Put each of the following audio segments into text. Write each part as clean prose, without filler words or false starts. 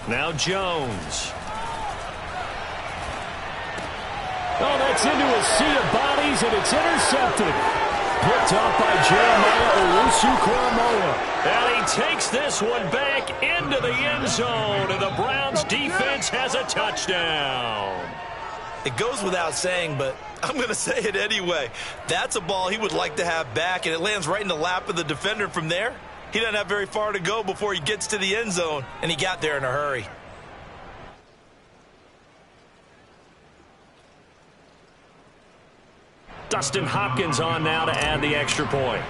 Now Jones. Oh, that's into a sea of bodies, and it's intercepted. Picked off by Jeremiah Owusu-Koramoah. And he takes this one back into the end zone, and the Browns defense has a touchdown. It goes without saying, but I'm going to say it anyway. That's a ball he would like to have back, and it lands right in the lap of the defender from there. He doesn't have very far to go before he gets to the end zone, and he got there in a hurry. Dustin Hopkins on now to add the extra point.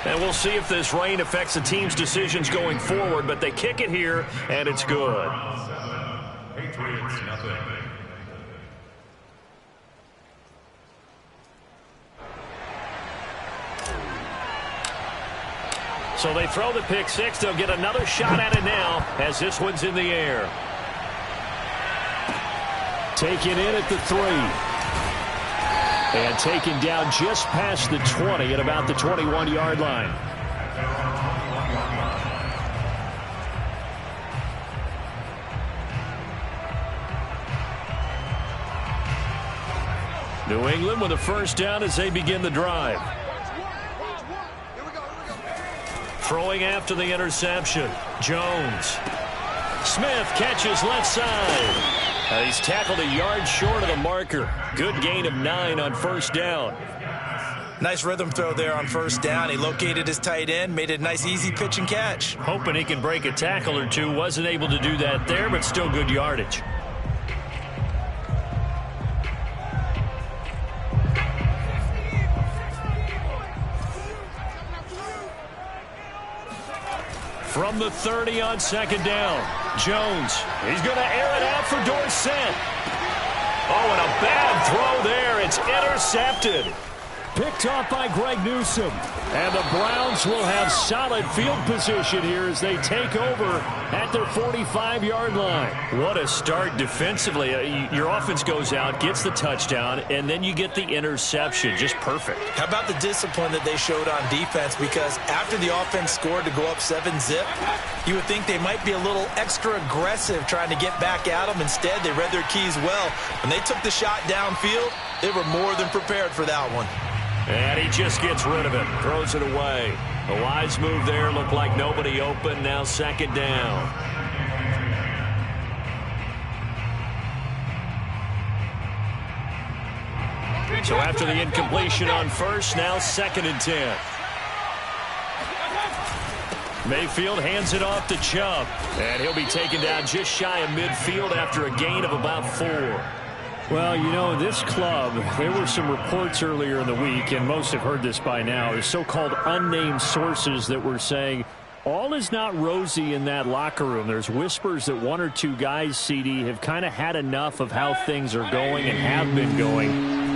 And we'll see if this rain affects the team's decisions going forward, but they kick it here, and it's good. Patriots, nothing. So they throw the pick six. They'll get another shot at it now as this one's in the air. Taken in at the 3. And taken down just past the 20 at about the 21-yard line. New England with a first down as they begin the drive. Throwing after the interception. Jones. Smith catches left side. He's tackled a yard short of the marker. Good gain of 9 on first down. Nice rhythm throw there on first down. He located his tight end, made it a nice easy pitch and catch. Hoping he can break a tackle or two. Wasn't able to do that there, but still good yardage. From the 30 on second down. Jones. He's going to air it out for Dorsett. Oh, and a bad throw there. It's intercepted. Picked off by Greg Newsome. And the Browns will have solid field position here as they take over at their 45-yard line. What a start defensively. Your offense goes out, gets the touchdown, and then you get the interception. Just perfect. How about the discipline that they showed on defense? Because after the offense scored to go up 7-zip, you would think they might be a little extra aggressive trying to get back at them. Instead, they read their keys well. When they took the shot downfield, they were more than prepared for that one. And he just gets rid of it. Throws it away. A wise move there. Looked like nobody open. Now second down. So after the incompletion on first, now second and 10. Mayfield hands it off to Chubb. And he'll be taken down just shy of midfield after a gain of about 4. Well, you know, this club, there were some reports earlier in the week, and most have heard this by now, the so-called unnamed sources that were saying all is not rosy in that locker room. There's whispers that 1 or 2 guys, CD, have kind of had enough of how things are going and have been going.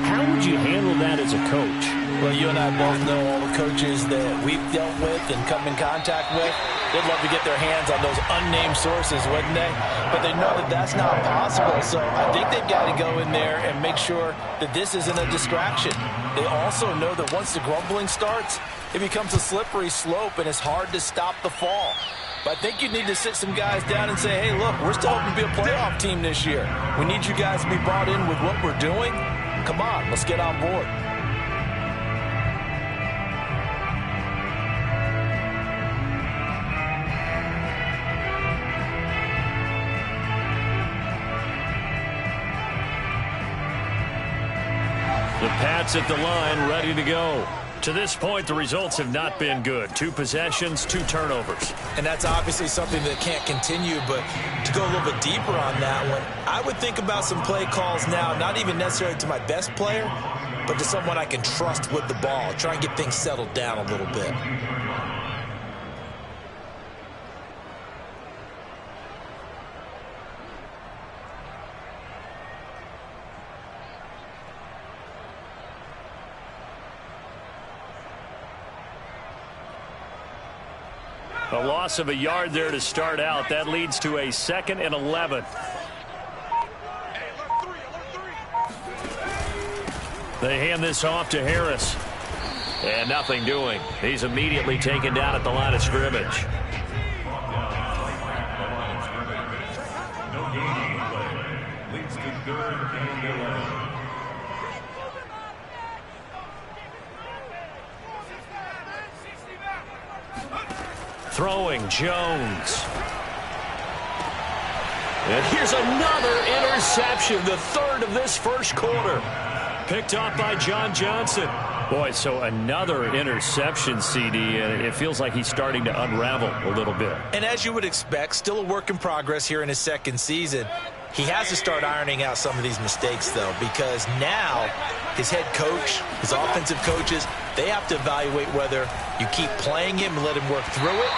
How would you handle that as a coach? Well, you and I both know all the coaches that we've dealt with and come in contact with. They'd love to get their hands on those unnamed sources, wouldn't they? But they know that that's not possible, so I think they've got to go in there and make sure that this isn't a distraction. They also know that once the grumbling starts, it becomes a slippery slope, and it's hard to stop the fall. But I think you need to sit some guys down and say, hey, look, we're still hoping to be a playoff team this year. We need you guys to be brought in with what we're doing. Come on, let's get on board. The Pats at the line, ready to go. To this point, the results have not been good. 2 possessions, 2 turnovers. And that's obviously something that can't continue, but to go a little bit deeper on that one, I would think about some play calls now, not even necessarily to my best player, but to someone I can trust with the ball. Try and get things settled down a little bit. A loss of a yard there to start out. That leads to a 2nd and 11. They hand this off to Harris. And nothing doing. He's immediately taken down at the line of scrimmage. No gain play. Leads to 3rd and 11. Throwing Jones. And here's another interception, the 3rd of this first quarter. Picked off by John Johnson. Boy, so another interception, CD, and it feels like he's starting to unravel a little bit. And as you would expect, still a work in progress here in his 2nd season. He has to start ironing out some of these mistakes, though, because now his head coach, his offensive coaches, they have to evaluate whether you keep playing him and let him work through it,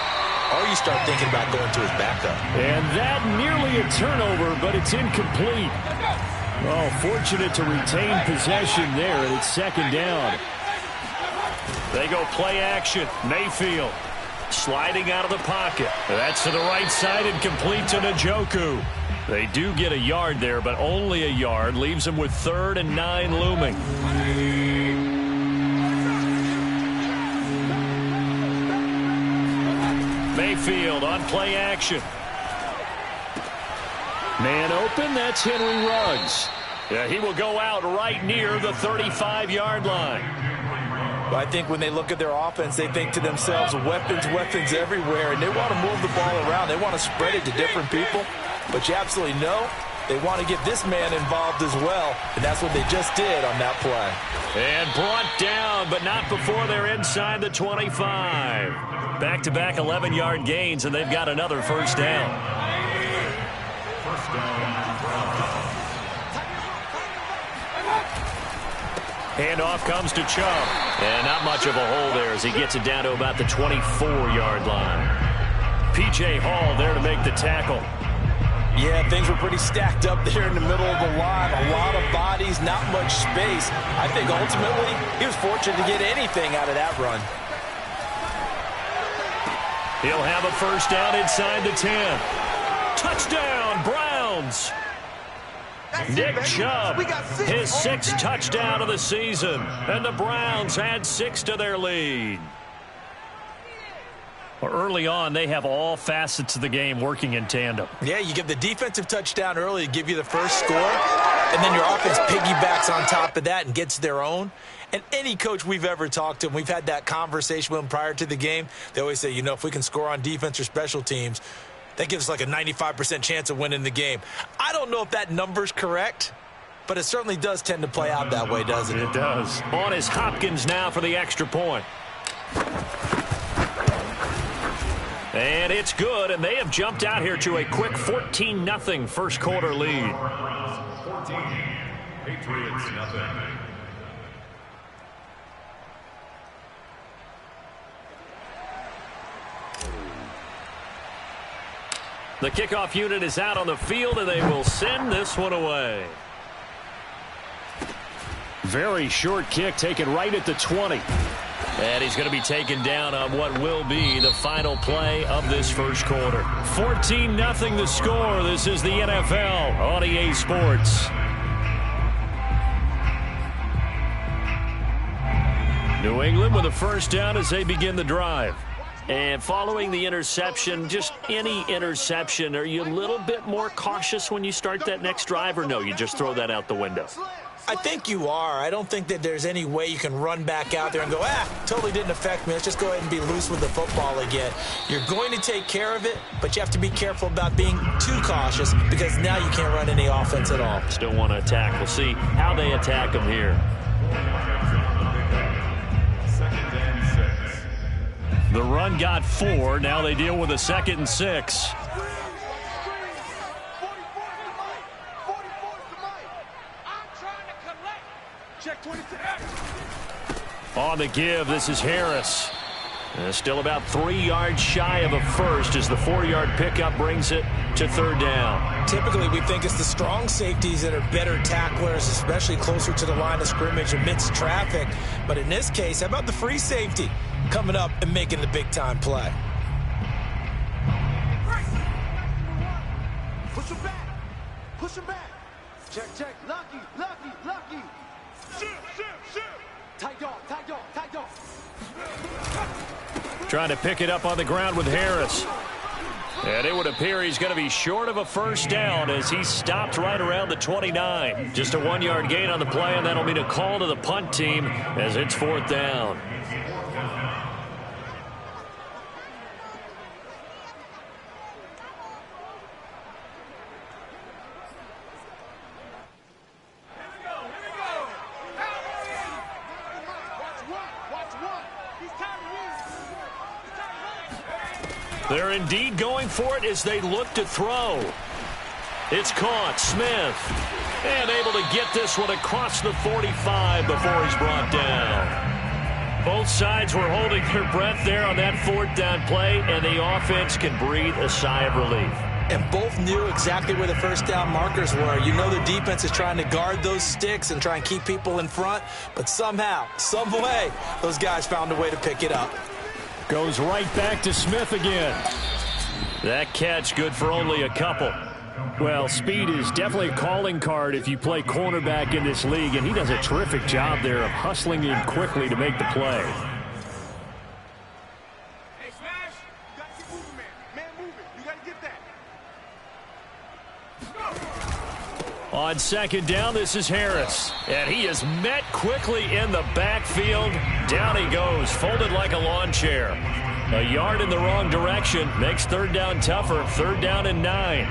or you start thinking about going to his backup. And that nearly a turnover, but it's incomplete. Oh, fortunate to retain possession there, and it's 2nd down. They go play action. Mayfield sliding out of the pocket. That's to the right side and complete to Njoku. They do get a yard there, but only a yard. Leaves them with 3rd and 9 looming. Mayfield on play action. Man open, that's Henry Ruggs. Yeah, he will go out right near the 35-yard line. I think when they look at their offense, they think to themselves, weapons, weapons everywhere, and they want to move the ball around. They want to spread it to different people, but you absolutely know they want to get this man involved as well, and that's what they just did on that play. And brought down, but not before they're inside the 25. Back-to-back 11-yard gains, and they've got another first down. First down. Handoff comes to Chubb. And not much of a hole there as he gets it down to about the 24-yard line. P.J. Hall there to make the tackle. Yeah, things were pretty stacked up there in the middle of the line. A lot of bodies, not much space. I think ultimately he was fortunate to get anything out of that run. He'll have a first down inside the 10. Touchdown, Browns. Nick Chubb, his 6th touchdown of the season, and the Browns add 6 to their lead. Well, early on, they have all facets of the game working in tandem. Yeah, you get the defensive touchdown early to give you the first score, and then your offense piggybacks on top of that and gets their own. And any coach we've ever talked to, and we've had that conversation with them prior to the game, they always say, you know, if we can score on defense or special teams, that gives us like a 95% chance of winning the game. I don't know if that number's correct, but it certainly does tend to play out that way, doesn't it? It does. On is Hopkins now for the extra point. And it's good, and they have jumped out here to a quick 14-0 first quarter lead. 14, Patriots nothing. The kickoff unit is out on the field, and they will send this one away. Very short kick taken right at the 20. And he's going to be taken down on what will be the final play of this first quarter. 14-0 the score. This is the NFL on EA Sports. New England with a first down as they begin the drive. And following the interception, just any interception, are you a little bit more cautious when you start that next drive, or no, you just throw that out the window? I think you are. I don't think that there's any way you can run back out there and go, totally didn't affect me. Let's just go ahead and be loose with the football again. You're going to take care of it, but you have to be careful about being too cautious because now you can't run any offense at all. Still want to attack. We'll see how they attack them here. The run got 4. Now they deal with a 2nd and 6. On the give, this is Harris. Still about 3 yards shy of a first as the 4-yard pickup brings it to 3rd down. Typically, we think it's the strong safeties that are better tacklers, especially closer to the line of scrimmage amidst traffic. But in this case, how about the free safety coming up and making the big-time play? Push him back. Push him back. Check, check. Lucky, lucky, lucky. Shoot, shoot, shoot. Trying to pick it up on the ground with Harris. And it would appear he's going to be short of a first down as he stopped right around the 29. Just a 1-yard gain on the play, and that'll mean a call to the punt team as it's 4th down. They're indeed going for it as they look to throw. It's caught. Smith. And able to get this one across the 45 before he's brought down. Both sides were holding their breath there on that 4th down play, and the offense can breathe a sigh of relief. And both knew exactly where the first down markers were. You know the defense is trying to guard those sticks and try and keep people in front, but somehow, some way, those guys found a way to pick it up. Goes right back to Smith again. That catch good for only a couple. Well, speed is definitely a calling card if you play cornerback in this league, and he does a terrific job there of hustling in quickly to make the play. Hey, Smash, you got to keep moving, man. Man moving. You got to get that. Go. On 2nd down, this is Harris. And he is met quickly in the backfield. Down he goes, folded like a lawn chair. A yard in the wrong direction makes 3rd down tougher. 3rd down and 9.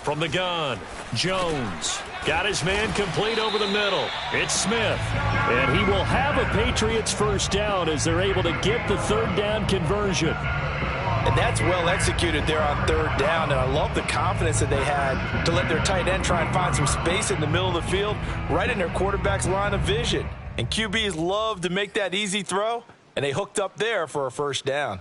From the gun, Jones got his man complete over the middle. It's Smith, and he will have a Patriots first down as they're able to get the 3rd down conversion. And that's well executed there on 3rd down, and I love the confidence that they had to let their tight end try and find some space in the middle of the field, right in their quarterback's line of vision. And QBs love to make that easy throw, and they hooked up there for a first down.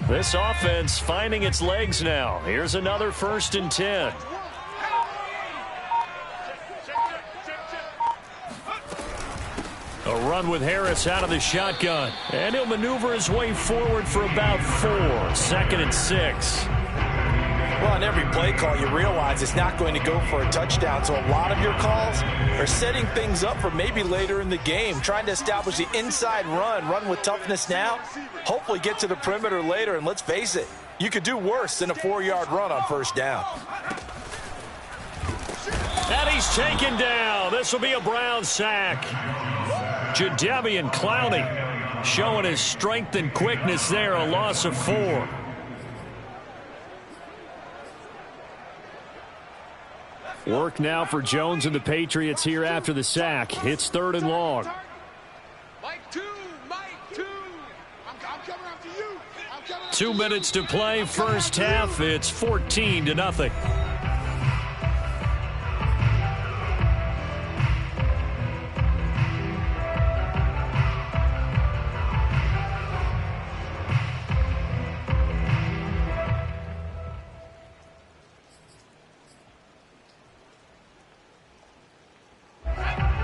This offense finding its legs now. Here's another 1st and 10. A run with Harris out of the shotgun. And he'll maneuver his way forward for about 4. 2nd and 6. Well, on every play call, you realize it's not going to go for a touchdown, so a lot of your calls are setting things up for maybe later in the game, trying to establish the inside run with toughness now, hopefully get to the perimeter later, and let's face it, you could do worse than a 4-yard run on first down. And he's taken down. This will be a Brown sack. Jadeveon Clowney showing his strength and quickness there, a loss of 4. Work now for Jones and the Patriots here after the sack. It's 3rd and long. Mike 2. 2 minutes to play, first half. It's 14-0.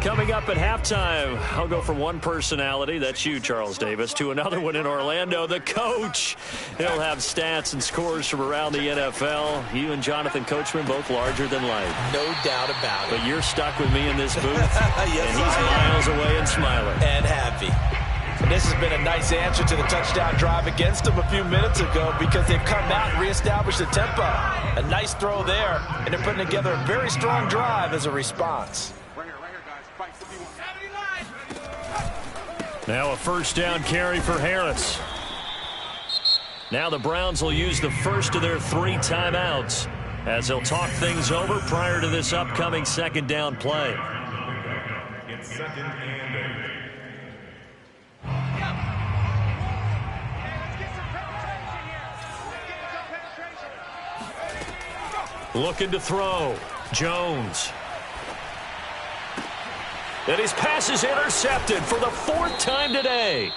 Coming up at halftime, I'll go from one personality, that's you, Charles Davis, to another one in Orlando, the coach. He'll have stats and scores from around the NFL. You and Jonathan Coachman, both larger than life. No doubt about it. But you're stuck with me in this booth, yes, and he's miles away and smiling. And happy. And this has been a nice answer to the touchdown drive against them a few minutes ago because they've come out and reestablished the tempo. A nice throw there, and they're putting together a very strong drive as a response. Right here, guys. Fight 51. Now a first down carry for Harris. Now the Browns will use the first of their 3 timeouts as they'll talk things over prior to this upcoming second down play. It's 2nd and 8. Looking to throw. Jones. And his pass is intercepted for the 4th time today.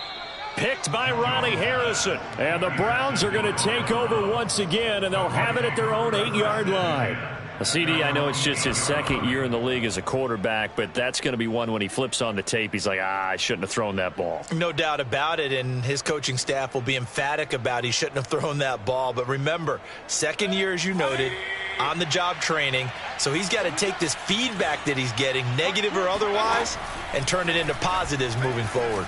Picked by Ronnie Harrison. And the Browns are going to take over once again, and they'll have it at their own 8-yard line. CD, I know it's just his 2nd year in the league as a quarterback, but that's going to be one when he flips on the tape. He's like, I shouldn't have thrown that ball. No doubt about it, and his coaching staff will be emphatic about he shouldn't have thrown that ball. But remember, 2nd year, as you noted, on-the-job training, so he's got to take this feedback that he's getting, negative or otherwise, and turn it into positives moving forward.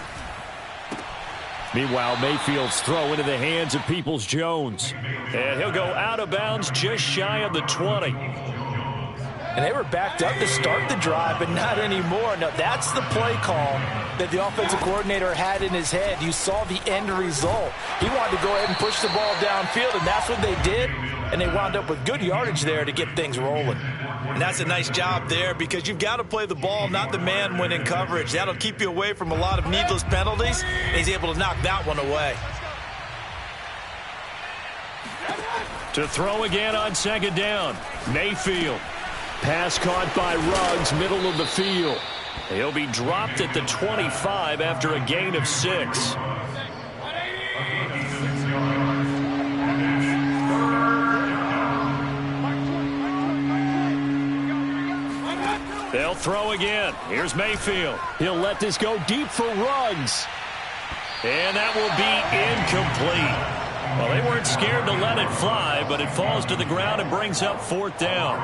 Meanwhile, Mayfield's throw into the hands of Peoples-Jones. And he'll go out of bounds just shy of the 20. And they were backed up to start the drive, but not anymore. Now, that's the play call that the offensive coordinator had in his head. You saw the end result. He wanted to go ahead and push the ball downfield, and that's what they did. And they wound up with good yardage there to get things rolling. And that's a nice job there because you've got to play the ball, not the man when in coverage. That'll keep you away from a lot of needless penalties. And he's able to knock that one away. To throw again on 2nd down. Mayfield. Pass caught by Ruggs, middle of the field. He'll be dropped at the 25 after a gain of 6. They'll throw again. Here's Mayfield. He'll let this go deep for Ruggs. And that will be incomplete. Well, they weren't scared to let it fly, but it falls to the ground and brings up 4th down.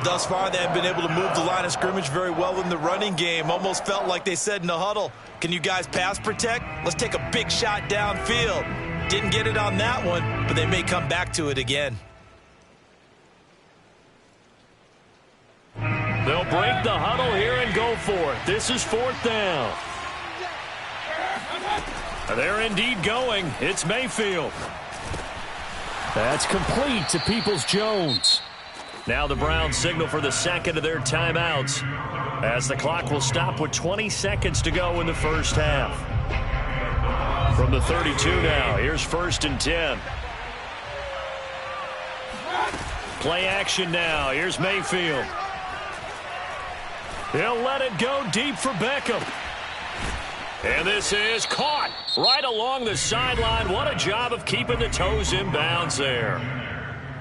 Thus far, they have been able to move the line of scrimmage very well in the running game. Almost felt like they said in the huddle, can you guys pass protect? Let's take a big shot downfield. Didn't get it on that one, but they may come back to it again. They'll break the huddle here and go for it. This is 4th down. They're indeed going. It's Mayfield. That's complete to Peoples-Jones. Now the Browns signal for the 2nd of their timeouts as the clock will stop with 20 seconds to go in the first half. From the 32 now, here's 1st and 10. Play action now. Here's Mayfield. He'll let it go deep for Beckham. And this is caught right along the sideline. What a job of keeping the toes in bounds there.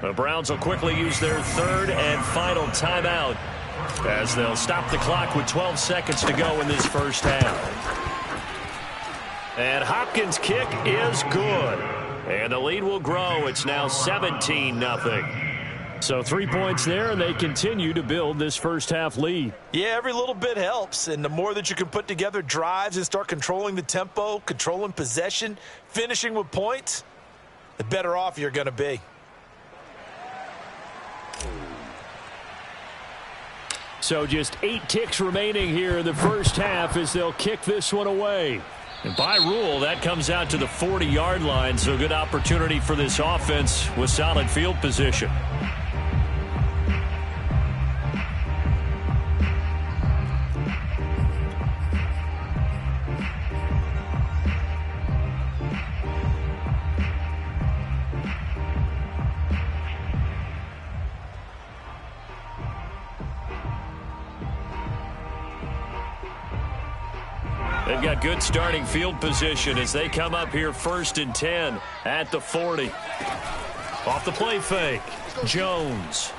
The Browns will quickly use their 3rd and final timeout as they'll stop the clock with 12 seconds to go in this first half. And Hopkins' kick is good. And the lead will grow. It's now 17-0. So 3 points there, and they continue to build this first half lead. Yeah, every little bit helps, and the more that you can put together drives and start controlling the tempo, controlling possession, finishing with points, the better off you're going to be. So just 8 ticks remaining here in the first half as they'll kick this one away. And by rule, that comes out to the 40-yard line, so good opportunity for this offense with solid field position. They've got good starting field position as they come up here 1st and 10 at the 40. Off the play fake, Jones.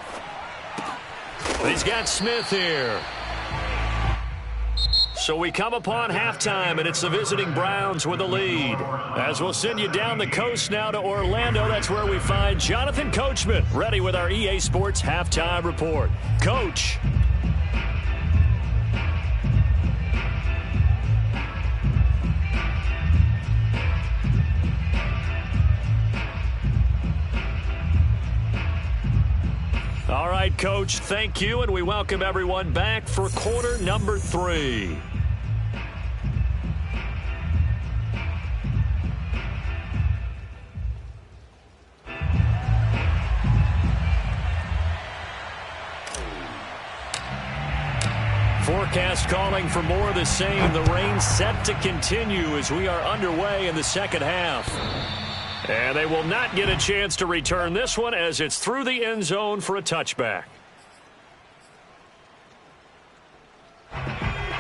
He's got Smith here. So we come upon halftime, and it's the visiting Browns with the lead. As we'll send you down the coast now to Orlando, that's where we find Jonathan Coachman, ready with our EA Sports Halftime Report. Coach. Coach. Thank you, and we welcome everyone back for quarter number 3. Forecast calling for more of the same. The rain set to continue as we are underway in the second half. And they will not get a chance to return this one as it's through the end zone for a touchback.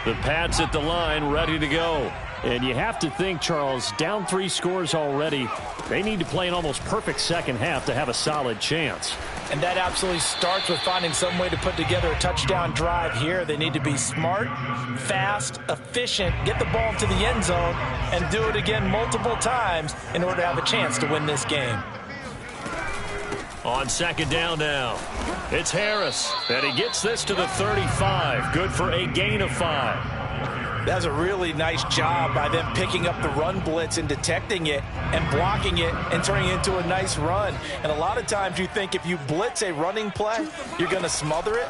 The Pats at the line, ready to go. And you have to think, Charles, down 3 scores already. They need to play an almost perfect second half to have a solid chance. And that absolutely starts with finding some way to put together a touchdown drive here. They need to be smart, fast, efficient, get the ball into the end zone, and do it again multiple times in order to have a chance to win this game. On second down now, it's Harris, and he gets this to the 35. Good for a gain of 5. That's a really nice job by them picking up the run blitz and detecting it and blocking it and turning it into a nice run. And a lot of times you think if you blitz a running play, you're going to smother it.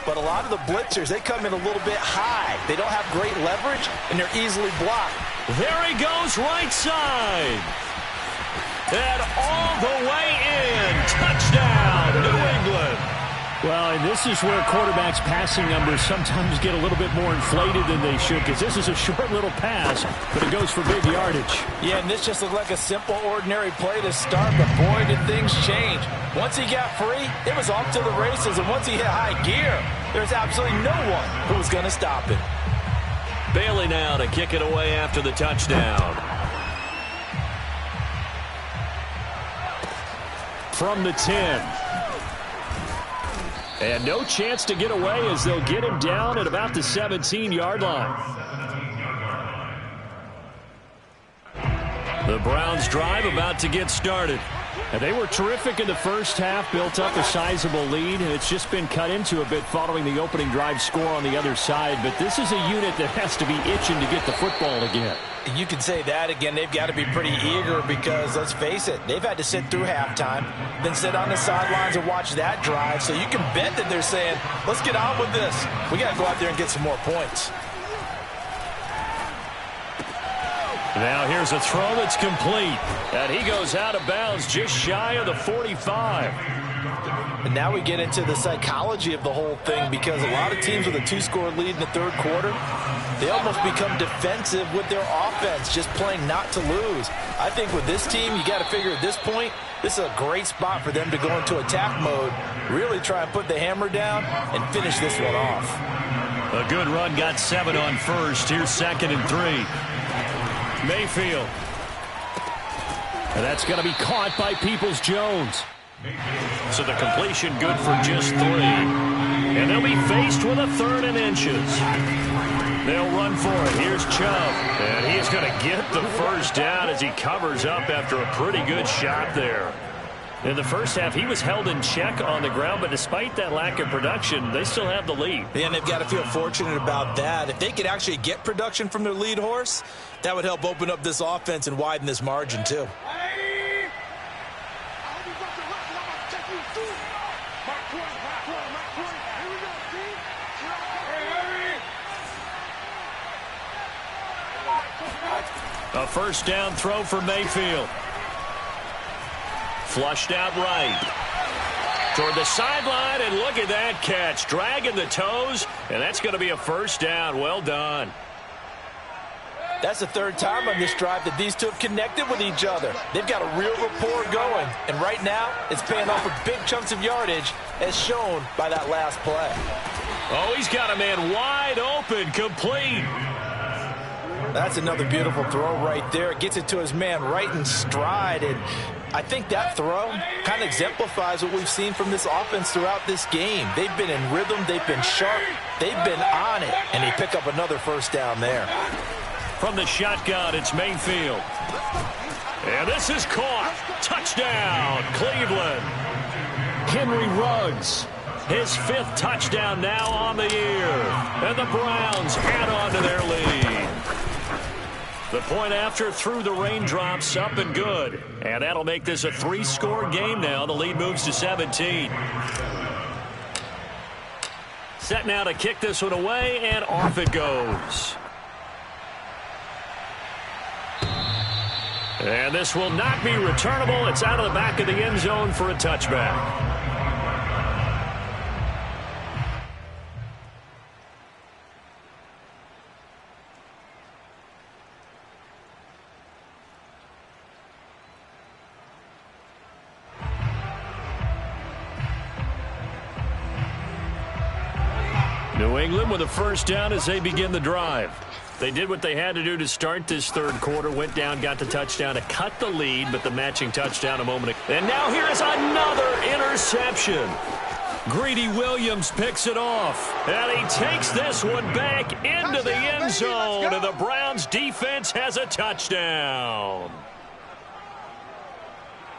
But a lot of the blitzers, they come in a little bit high. They don't have great leverage, and they're easily blocked. There he goes, right side. And all the way in. Touchdown, New England. Well, and this is where quarterbacks' passing numbers sometimes get a little bit more inflated than they should, because this is a short little pass, but it goes for big yardage. Yeah, and this just looked like a simple, ordinary play to start, but boy, did things change. Once he got free, it was off to the races, and once he hit high gear, there's absolutely no one who was going to stop him. Bailey now to kick it away after the touchdown. From the 10. And no chance to get away as they'll get him down at about the 17-yard line. The Browns drive about to get started. And they were terrific in the first half, built up a sizable lead, and it's just been cut into a bit following the opening drive score on the other side. But this is a unit that has to be itching to get the football again. You can say that again. They've got to be pretty eager because, let's face it, they've had to sit through halftime, then sit on the sidelines and watch that drive. So you can bet that they're saying, let's get on with this. We got to go out there and get some more points. Now here's a throw that's complete. And he goes out of bounds just shy of the 45. And now we get into the psychology of the whole thing, because a lot of teams with a 2-score lead in the third quarter, they almost become defensive with their offense, just playing not to lose. I think with this team, you got to figure at this point, this is a great spot for them to go into attack mode, really try and put the hammer down and finish this one off. A good run, got 7 on first. Here's 2nd and 3. Mayfield. And that's going to be caught by Peoples-Jones. So the completion good for just 3. And they'll be faced with a 3rd and inches. They'll run for it. Here's Chubb. And he's going to get the first down as he covers up after a pretty good shot there. In the first half, he was held in check on the ground, but despite that lack of production, they still have the lead. And they've got to feel fortunate about that. If they could actually get production from their lead horse, that would help open up this offense and widen this margin too. A first down throw for Mayfield. Flushed out right. Toward the sideline, and look at that catch. Dragging the toes, and that's going to be a first down. Well done. That's the 3rd time on this drive that these two have connected with each other. They've got a real rapport going, and right now it's paying off with big chunks of yardage as shown by that last play. Oh, he's got a man wide open, complete. That's another beautiful throw right there. Gets it to his man right in stride, and I think that throw kind of exemplifies what we've seen from this offense throughout this game. They've been in rhythm, they've been sharp, they've been on it, and they pick up another first down there. From the shotgun, it's Mayfield. And this is caught. Touchdown, Cleveland. Henry Ruggs, his 5th touchdown now on the year. And the Browns add on to their lead. The point after through the raindrops, up and good. And that'll make this a 3-score game now. The lead moves to 17. Set now to kick this one away, and off it goes. And this will not be returnable. It's out of the back of the end zone for a touchback. New England with a first down as they begin the drive. They did what they had to do to start this third quarter. Went down, got the touchdown to cut the lead, but the matching touchdown a moment ago. And now here's another interception. Greedy Williams picks it off. And he takes this one back into the end zone. And the Browns defense has a touchdown.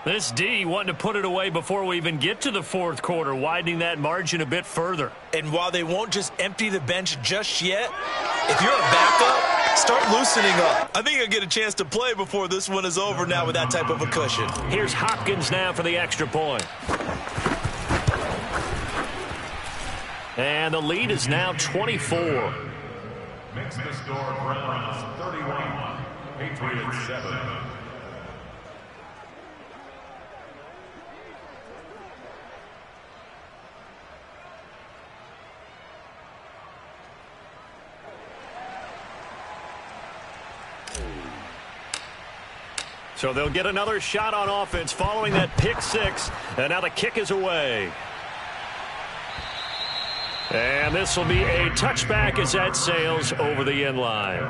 This D wanting to put it away before we even get to the fourth quarter, widening that margin a bit further. And while they won't just empty the bench just yet, if you're a backup, start loosening up. I think you'll get a chance to play before this one is over now with that type of a cushion. Here's Hopkins now for the extra point. And the lead is now 24. Makes the score Browns 31, Patriots 7. So they'll get another shot on offense following that pick six. And now the kick is away. And this will be a touchback as that sails over the end line.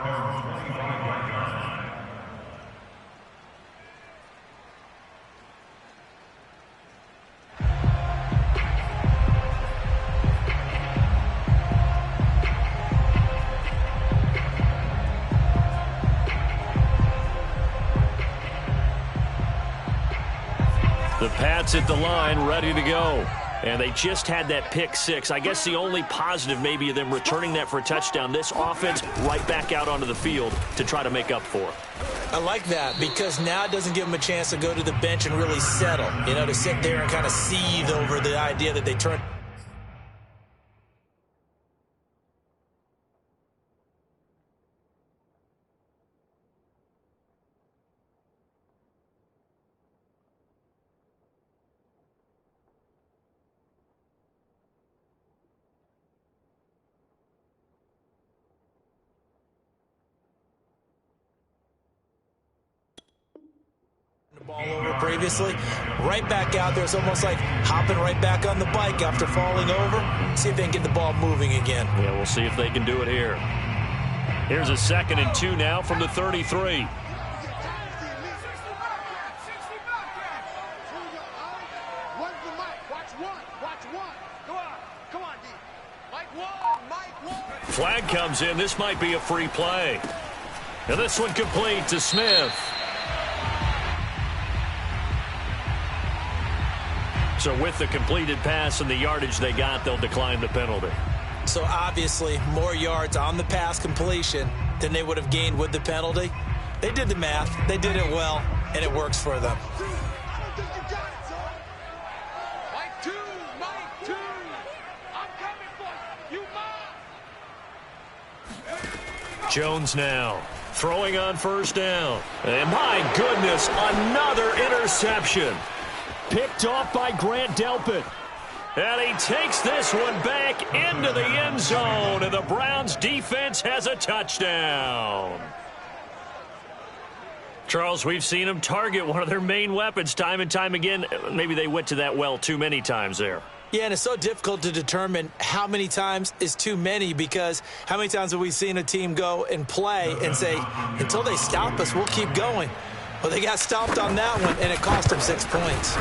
The Pats at the line, ready to go. And they just had that pick six. I guess the only positive maybe of them returning that for a touchdown. This offense right back out onto the field to try to make up for it. I like that because now it doesn't give them a chance to go to the bench and really settle. You know, to sit there and kind of seethe over the idea that they turn. Ball over previously, right back out there. It's almost like hopping right back on the bike after falling over. See if they can get the ball moving again. Yeah, we'll see if they can do it here. Here's a 2nd and 2 now from the 33. Flag comes in. This might be a free play. And this one complete to Smith. So with the completed pass and the yardage they got, they'll decline the penalty. So obviously more yards on the pass completion than they would have gained with the penalty. They did the math. They did it well, and it works for them. Jones now throwing on first down. And my goodness, another interception. Picked off by Grant Delpit. And he takes this one back into the end zone. And the Browns defense has a touchdown. Charles, we've seen them target one of their main weapons time and time again. Maybe they went to that well too many times there. Yeah, and it's so difficult to determine how many times is too many because how many times have we seen a team go and play and say, until they stop us, we'll keep going. Well, they got stopped on that one, and it cost them 6 points.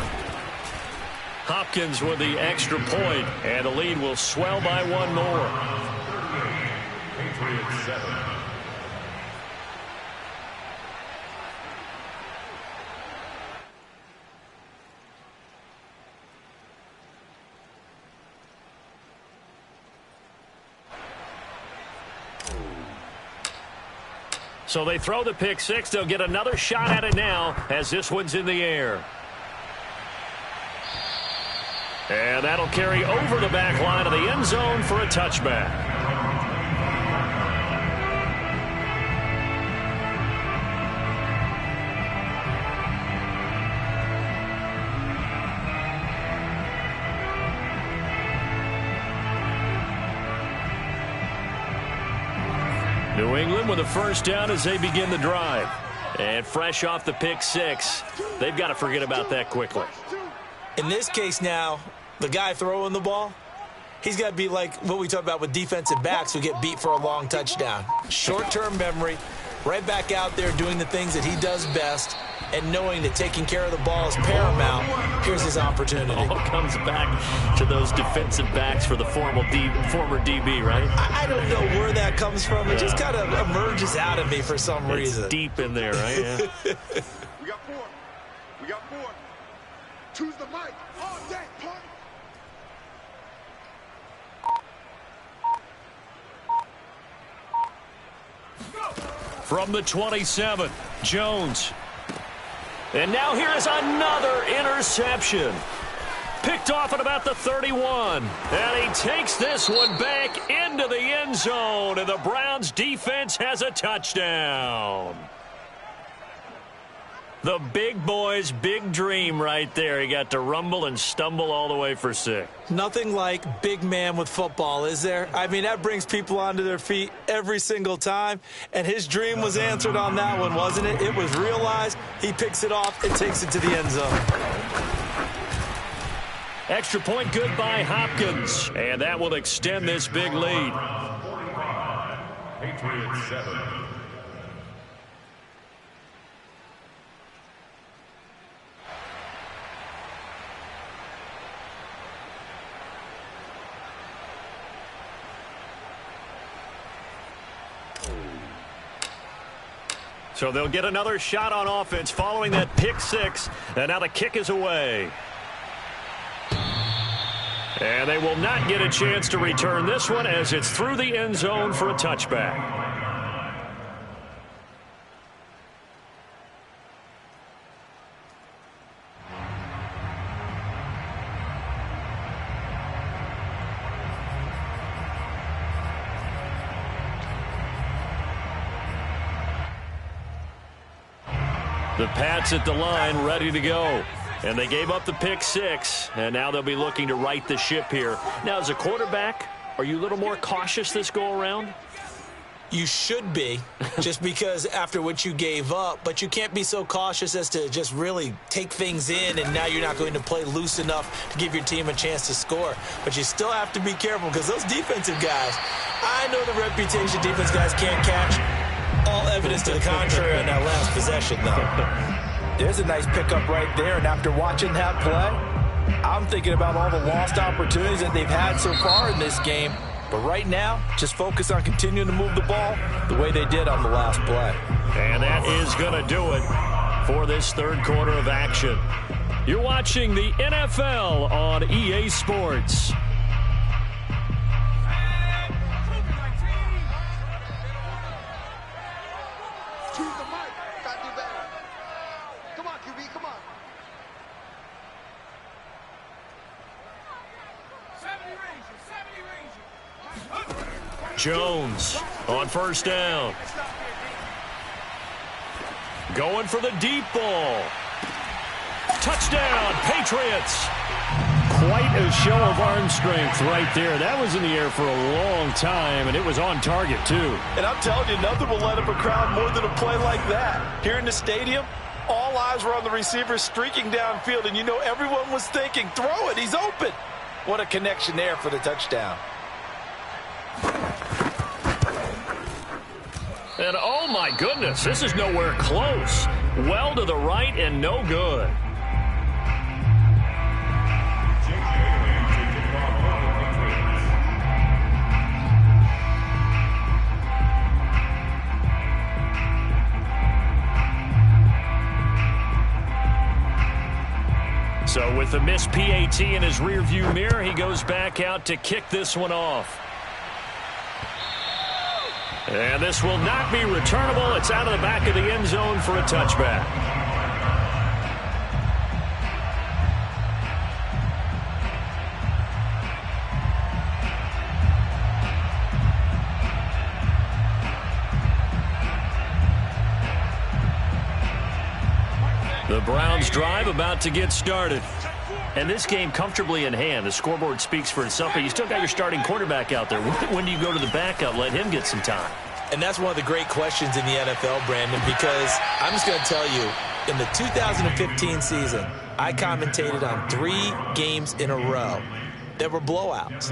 Hopkins with the extra point, and the lead will swell by one more. Patriots 7. So they throw the pick six. They'll get another shot at it now as this one's in the air. And that'll carry over the back line of the end zone for a touchback. New England with a first down as they begin the drive. And fresh off the pick six, they've got to forget about that quickly. In this case now, the guy throwing the ball, he's got to be like what we talk about with defensive backs who get beat for a long touchdown. Short-term memory, right back out there doing the things that he does best, and knowing that taking care of the ball is paramount. Here's his opportunity. All comes back to those defensive backs for the former DB, right? I don't know where that comes from. It just kind of emerges out of me for some reason. It's deep in there, right? Yeah. We got four. We got four. Choose the mic. All day, punt. From the 27, Jones. And now here is another interception. Picked off at about the 31. And he takes this one back into the end zone. And the Browns defense has a touchdown. The big boy's big dream right there. He got to rumble and stumble all the way for 6. Nothing like big man with football, is there? I mean, that brings people onto their feet every single time. And his dream was answered on that one, wasn't it? It was realized. He picks it off and takes it to the end zone. Extra point good by Hopkins. And that will extend this big lead. Patriots 7. So they'll get another shot on offense following that pick 6. And now the kick is away. And they will not get a chance to return this one as it's through the end zone for a touchback. The Pats at the line ready to go. And they gave up the pick 6, and now they'll be looking to right the ship here. Now, as a quarterback, are you a little more cautious this go-around? You should be, just because after what you gave up, but you can't be so cautious as to just really take things in, and now you're not going to play loose enough to give your team a chance to score. But you still have to be careful because those defensive guys, I know the reputation defense guys can't catch. All evidence to the contrary on that last possession, though. There's a nice pickup right there, and after watching that play, I'm thinking about all the lost opportunities that they've had so far in this game. But right now, just focus on continuing to move the ball the way they did on the last play. And that is going to do it for this third quarter of action. You're watching the NFL on EA Sports. Choose the mic. Gotta do better. Come on, QB, come on. 70 Rangers. Jones on first down. Going for the deep ball. Touchdown, Patriots. Quite a show of arm strength right there. That was in the air for a long time, and it was on target, too. And I'm telling you, nothing will light up a crowd more than a play like that. Here in the stadium, all eyes were on the receiver streaking downfield, and you know everyone was thinking, throw it, he's open. What a connection there for the touchdown. And oh my goodness, this is nowhere close. Well to the right and no good. So with the missed PAT in his rearview mirror, he goes back out to kick this one off. And this will not be returnable. It's out of the back of the end zone for a touchback. The Browns drive about to get started. And this game comfortably in hand. The scoreboard speaks for itself, but you still got your starting quarterback out there. When do you go to the backup, let him get some time? And that's one of the great questions in the NFL, Brandon, because I'm just going to tell you, in the 2015 season, I commentated on 3 games in a row that were blowouts.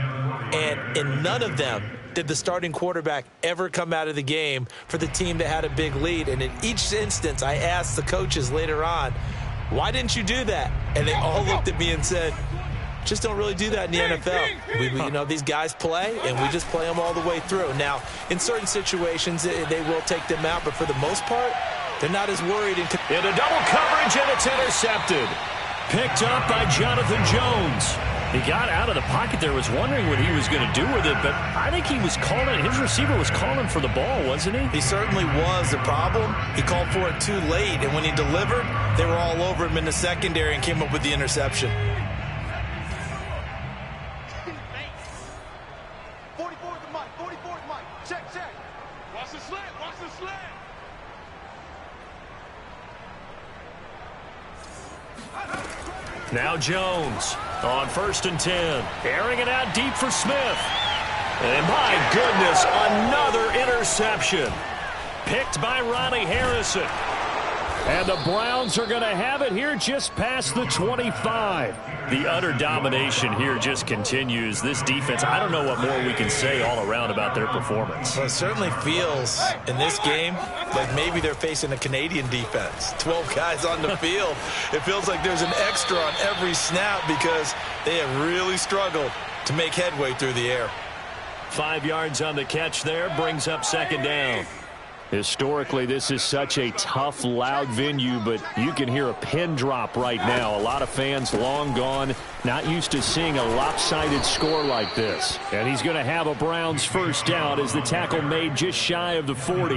And in none of them did the starting quarterback ever come out of the game for the team that had a big lead. And in each instance, I asked the coaches later on, why didn't you do that? And they all looked at me and said, just don't really do that in the NFL. These guys play, and we just play them all the way through. Now, in certain situations, they will take them out, but for the most part, they're not as worried. Into double coverage, and it's intercepted. Picked up by Jonathan Jones. He got out of the pocket there, was wondering what he was going to do with it, but I think he was calling, his receiver was calling for the ball, wasn't he? He certainly was. The problem, he called for it too late, and when he delivered, they were all over him in the secondary and came up with the interception. 44 is the mic. 44 is the mic. Check. Watch the slant. Now Jones on 1st and 10. Airing it out deep for Smith. And my goodness, another interception. Picked by Ronnie Harrison. And the Browns are going to have it here just past the 25. The utter domination here just continues. This defense, I don't know what more we can say all around about their performance. Well, it certainly feels in this game like maybe they're facing a Canadian defense. 12 guys on the field. It feels like there's an extra on every snap because they have really struggled to make headway through the air. 5 yards on the catch there, brings up 2nd down. Historically, this is such a tough, loud venue, but you can hear a pin drop right now. A lot of fans long gone, not used to seeing a lopsided score like this. And he's going to have a Browns 1st down as the tackle made just shy of the 40.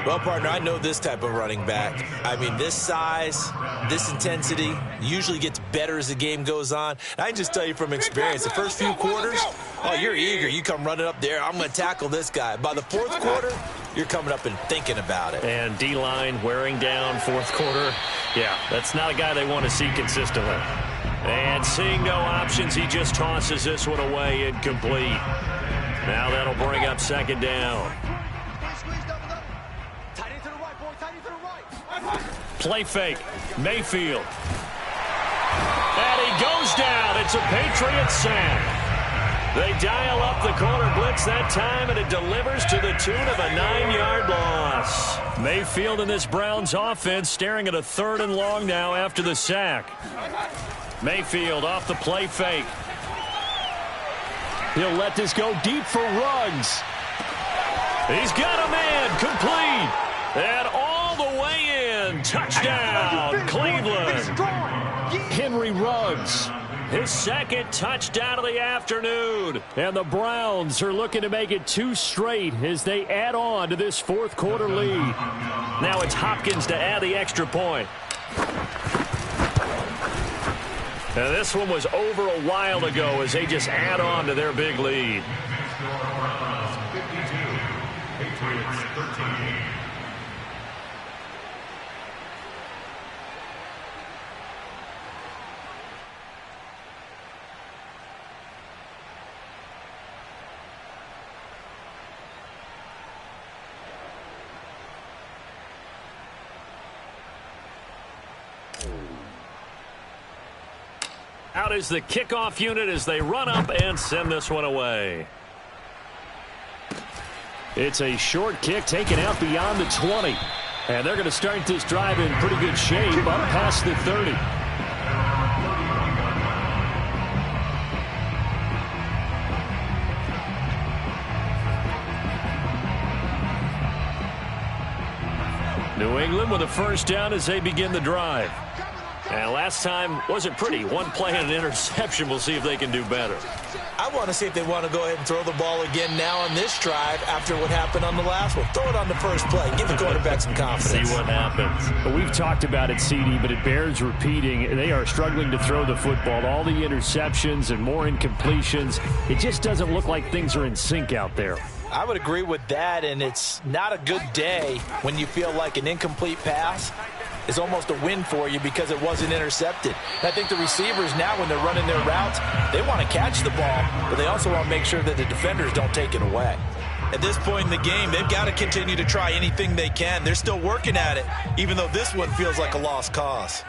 Well, partner, I know this type of running back. I mean, this size, this intensity usually gets better as the game goes on. And I can just tell you from experience, the first few quarters, oh, you're eager. You come running up there, I'm going to tackle this guy. By the 4th quarter, you're coming up and thinking about it. And D-line wearing down 4th quarter. Yeah, that's not a guy they want to see consistently. And seeing no options, he just tosses this one away, incomplete. Now that'll bring up 2nd down. Play fake. Mayfield. And he goes down. It's a Patriot sack. They dial up the corner blitz that time, and it delivers to the tune of a 9-yard loss. Mayfield and this Browns offense staring at a 3rd and long now after the sack. Mayfield off the play fake. He'll let this go deep for Ruggs. He's got a man, complete. And all the way in. Touchdown, Cleveland. Henry Ruggs. His 2nd touchdown of the afternoon. And the Browns are looking to make it 2 straight as they add on to this 4th quarter lead. Now it's Hopkins to add the extra point. And this one was over a while ago as they just add on to their big lead. Out is the kickoff unit as they run up and send this one away. It's a short kick taken out beyond the 20. And they're going to start this drive in pretty good shape up past the 30. New England with a 1st down as they begin the drive. And last time wasn't pretty. 1 play and an interception. We'll see if they can do better. I want to see if they want to go ahead and throw the ball again now on this drive after what happened on the last one. Throw it on the first play. Give the quarterback some confidence. See what happens. Well, we've talked about it, CD, but it bears repeating. They are struggling to throw the football. All the interceptions and more incompletions. It just doesn't look like things are in sync out there. I would agree with that, and it's not a good day when you feel like an incomplete pass is almost a win for you because it wasn't intercepted. And I think the receivers now, when they're running their routes, they want to catch the ball, but they also want to make sure that the defenders don't take it away. At this point in the game, they've got to continue to try anything they can. They're still working at it, even though this one feels like a lost cause.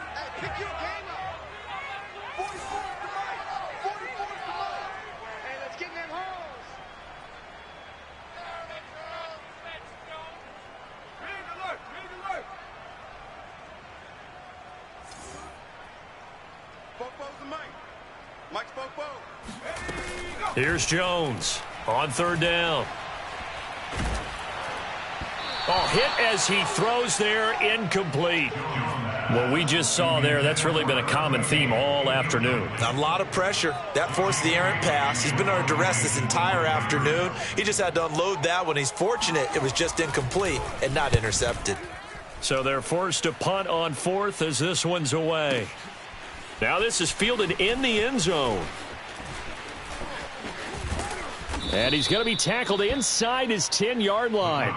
Here's Jones on third down. Oh, hit as he throws there, incomplete. What we just saw there, that's really been a common theme all afternoon. A lot of pressure. That forced the errant pass. He's been under duress this entire afternoon. He just had to unload that one. He's fortunate it was just incomplete and not intercepted. So they're forced to punt on fourth as this one's away. Now this is fielded in the end zone. And he's going to be tackled inside his 10-yard line.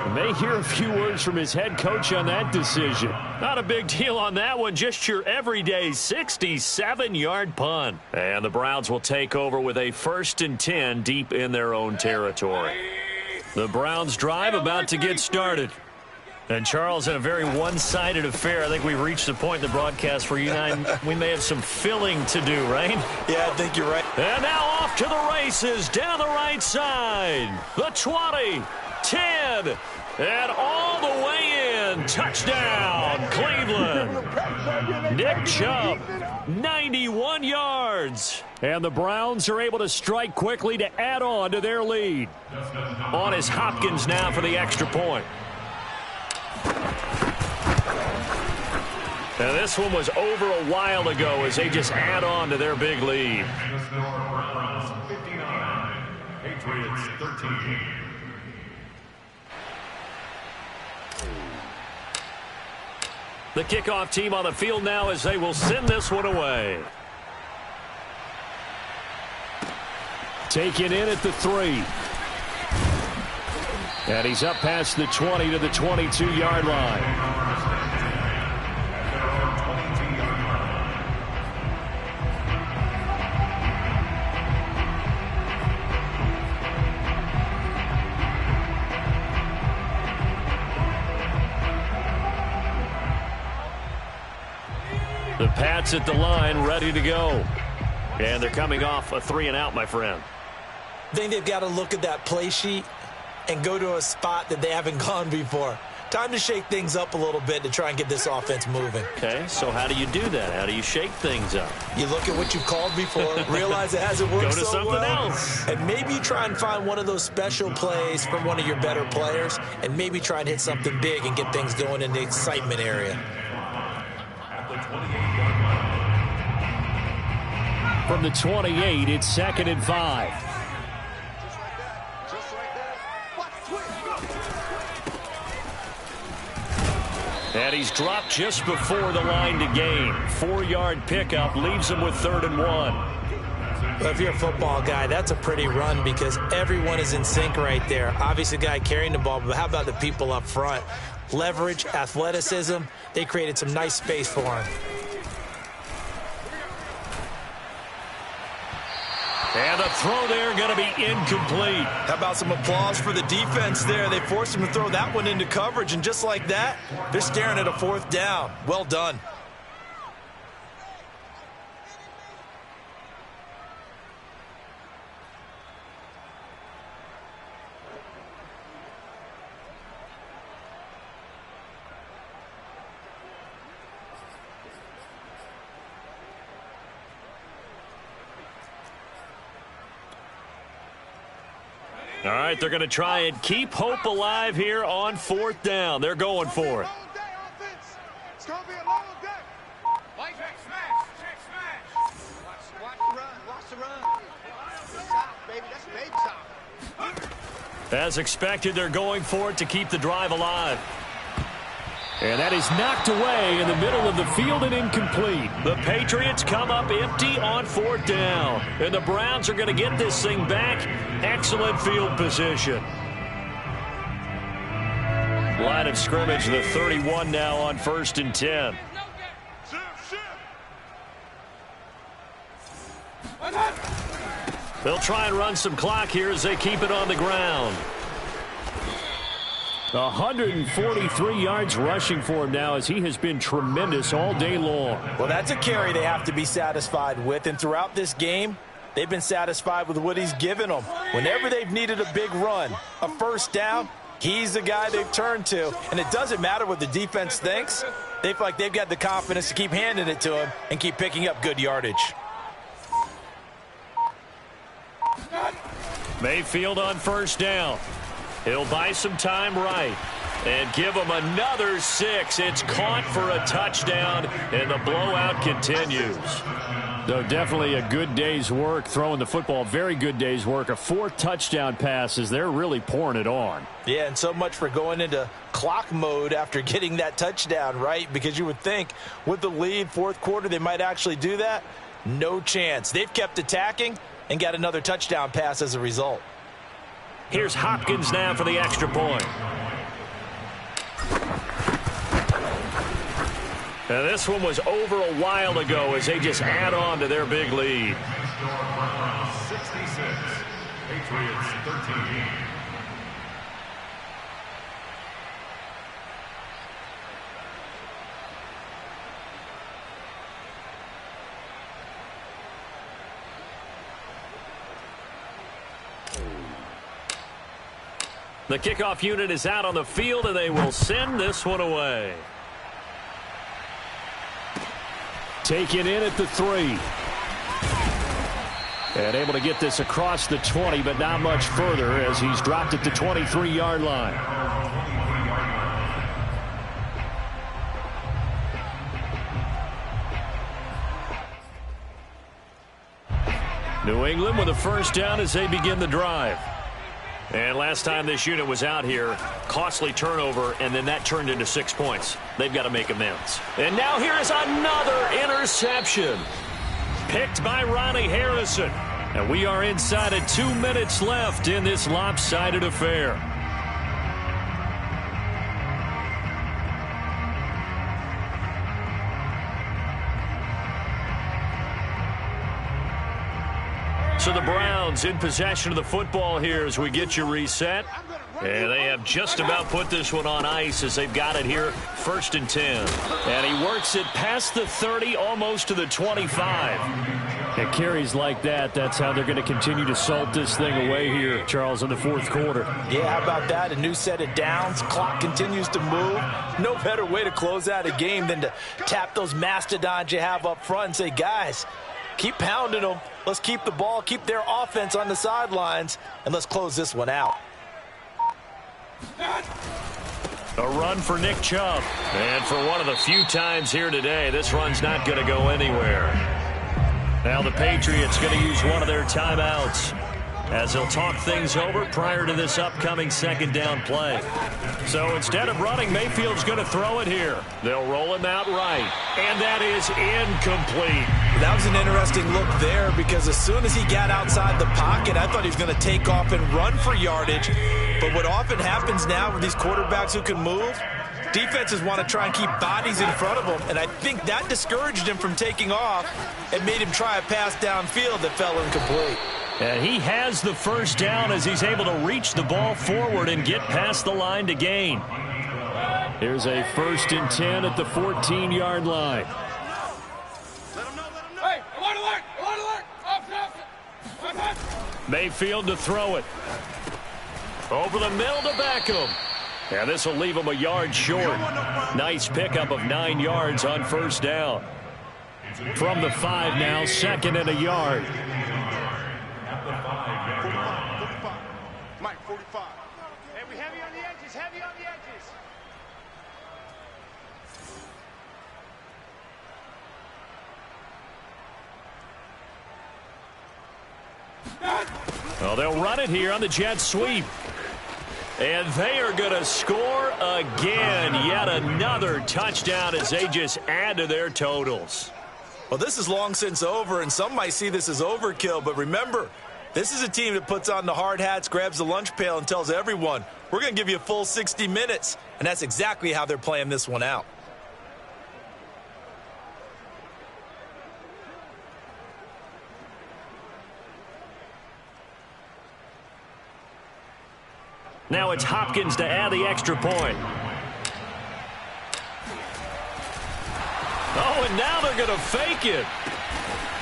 And they hear a few words from his head coach on that decision. Not a big deal on that one, just your everyday 67-yard punt. And the Browns will take over with a 1st and 10 deep in their own territory. The Browns drive about to get started. And, Charles, in a very one-sided affair, I think we've reached the point in the broadcast where you and I, we may have some filling to do, right? Yeah, I think you're right. And now off to the races down the right side. The 20, 10, and all the way in. Touchdown, Cleveland. Nick Chubb, 91 yards. And the Browns are able to strike quickly to add on to their lead. On is Hopkins now for the extra point. Now this one was over a while ago as they just add on to their big lead. Patriots 13. The kickoff team on the field now as they will send this one away. Taken in at the 3. And he's up past the 20 to the 22-yard line. The Pats at the line, ready to go. And they're coming off a 3-and-out, my friend. I think they've got to look at that play sheet and go to a spot that they haven't gone before. Time to shake things up a little bit to try and get this offense moving. Okay, so how do you do that? How do you shake things up? You look at what you've called before, realize it hasn't worked so so something well, else. and maybe you try and find one of those special plays from one of your better players, and maybe try and hit something big and get things going in the excitement area. From the 28, it's 2nd and 5. Just like that. Watch twitch. And he's dropped just before the line to gain. 4-yard pickup leaves him with 3rd and 1. Well, if you're a football guy, that's a pretty run because everyone is in sync right there. Obviously, the guy carrying the ball, but how about the people up front? Leverage, athleticism, they created some nice space for him. And the throw there going to be incomplete. How about some applause for the defense there? They forced him to throw that one into coverage, and just like that, they're staring at a 4th down. Well done. All right, they're going to try and keep hope alive here on 4th down. They're going for it. It's going to be a long day. Check smash. Check smash. Watch the run. Watch the run. Stop, baby. That's baby time. As expected, they're going for it to keep the drive alive. And that is knocked away in the middle of the field and incomplete. The Patriots come up empty on 4th down. And the Browns are going to get this thing back. Excellent field position. Line of scrimmage, the 31 now on 1st and 10. They'll try and run some clock here as they keep it on the ground. 143 yards rushing for him now as he has been tremendous all day long. Well, that's a carry they have to be satisfied with, and throughout this game, they've been satisfied with what he's given them. Whenever they've needed a big run, a first down, he's the guy they've turned to. And it doesn't matter what the defense thinks. They feel like they've got the confidence to keep handing it to him and keep picking up good yardage. Mayfield on 1st down. He'll buy some time right and give him another 6. It's caught for a touchdown, and the blowout continues. So definitely a good day's work throwing the football. Very good day's work. A 4th touchdown pass as they're really pouring it on. Yeah, and so much for going into clock mode after getting that touchdown, right? Because you would think with the lead, 4th quarter, they might actually do that. No chance. They've kept attacking and got another touchdown pass as a result. Here's Hopkins now for the extra point. Now this one was over a while ago as they just add on to their big lead. 66. Patriots 13. The kickoff unit is out on the field, and they will send this one away. Taken in at the 3. And able to get this across the 20, but not much further as he's dropped at the 23-yard line. New England with a first down as they begin the drive. And last time this unit was out here, costly turnover, and then that turned into 6 points. They've got to make amends. And now here is another interception. Picked by Ronnie Harrison. And we are inside of 2 minutes left in this lopsided affair. So the Browns in possession of the football here as we get you reset. And they have just about put this one on ice as they've got it here, 1st and 10. And he works it past the 30, almost to the 25. And carries like that, that's how they're going to continue to salt this thing away here, Charles, in the 4th quarter. Yeah, how about that? A new set of downs. Clock continues to move. No better way to close out a game than to tap those mastodons you have up front and say, guys, keep pounding them. Let's keep the ball, keep their offense on the sidelines, and let's close this one out. A run for Nick Chubb. And for one of the few times here today, this run's not going to go anywhere. Now the Patriots going to use one of their timeouts as they'll talk things over prior to this upcoming 2nd down play. So instead of running, Mayfield's going to throw it here. They'll roll him out right. And that is incomplete. That was an interesting look there because as soon as he got outside the pocket, I thought he was going to take off and run for yardage. But what often happens now with these quarterbacks who can move, defenses want to try and keep bodies in front of them, and I think that discouraged him from taking off and made him try a pass downfield that fell incomplete. And he has the first down as he's able to reach the ball forward and get past the line to gain. Here's a 1st and 10 at the 14-yard line. Mayfield to throw it. Over the middle to Beckham. And this will leave him a yard short. Nice pickup of 9 yards on 1st down. From the 5 now, 2nd and a yard. Mike, 45. Hey, we heavy on the edges, heavy on the edges. Well, they'll run it here on the jet sweep. And they are going to score again. Yet another touchdown as they just add to their totals. Well, this is long since over, and some might see this as overkill, but remember, This is a team that puts on the hard hats, grabs the lunch pail, and tells everyone, we're going to give you a full 60 minutes. And that's exactly how they're playing this one out. Now it's Hopkins to add the extra point. Oh, and now they're going to fake it.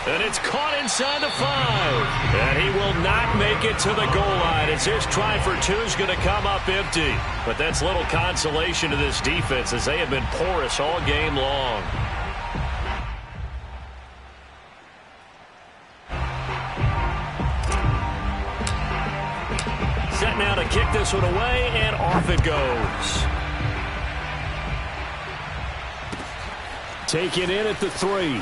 And it's caught inside the 5. And he will not make it to the goal line as his try for 2 is going to come up empty. But that's little consolation to this defense as they have been porous all game long. Set now to kick this one away, and off it goes. Taken in at the 3.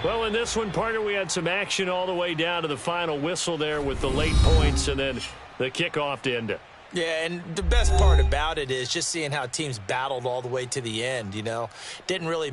Well, in this one, partner, we had some action all the way down to the final whistle there with the late points and then the kickoff to end it. Yeah, and the best part about it is just seeing how teams battled all the way to the end, you know. Didn't really